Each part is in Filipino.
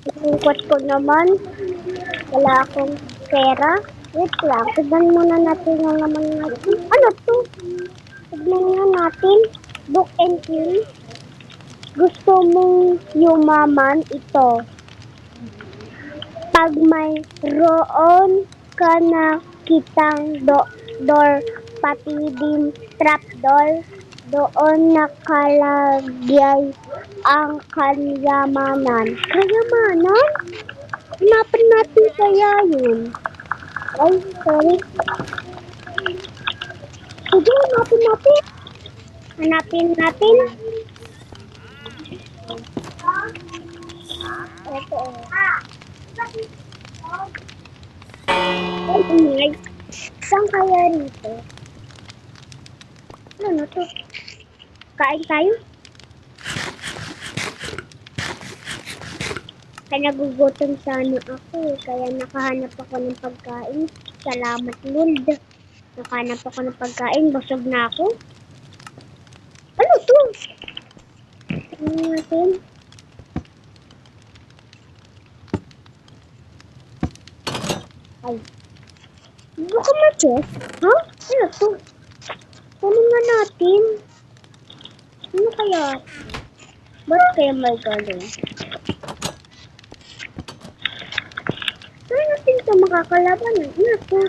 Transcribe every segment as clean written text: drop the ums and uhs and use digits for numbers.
Lungkot ko naman. Wala akong pera. Wait lang. Tignan muna natin yung laman natin. Ano to? Tignan nga natin. Book and kill. Gusto mong yumaman ito. Pag may roon ka na kitang door, pati din trapdoor, doon nakalagay ang kayamanan. Kayamanan? Hanapin natin kaya yun. Ay, sorry. Sige, hanapin natin. Hanapin natin. Ito. Ay, ingay. Saan kaya rito? Ano to? Kain tayo? Kaya nagugutom sana ako eh. Kaya nakahanap ako ng pagkain. Salamat Lord. Nakahanap ako ng pagkain. Busog na ako. Ano to? Ano natin? Ay. Baka ma-chess? Ha? Ano to? Ano nga natin? Ano kaya? Ba't kaya may gano'n? Saan natin ito makakalaban? Ano to?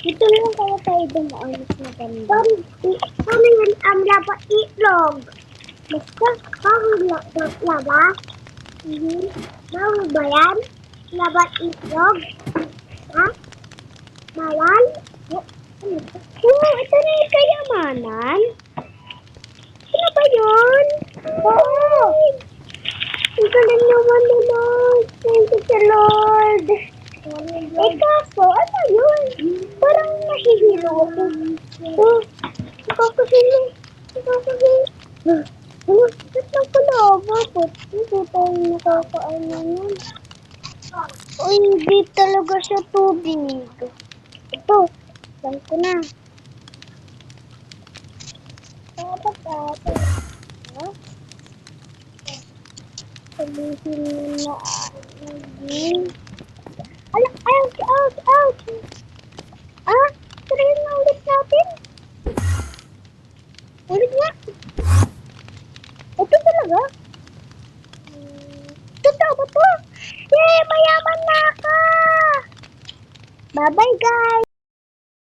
Dito lang kaya tayo dumaan na ganda. Paano yan ang laba itlog? Basta, paano laba? Bawal ba yan? Laba itlog? Ha? Bawal? Oo, ito na yung kayamanan. Ano ba yun? Oo! Ang galing naman ni Lord. Thank you sa Lord. Eh kaso, ano yun? Parang nahihilo ako. Oh, nakakahilo. Nakakahilo. Ba't lang pala ako? Hindi tayo nakakaano nun. Uy, hindi talaga siya tubig. Ito, lang ko na. Dapat ako. Ha? Sabihin mo na lagi. Ala, ouch, ouch, ouch. Ah, try na ulit natin.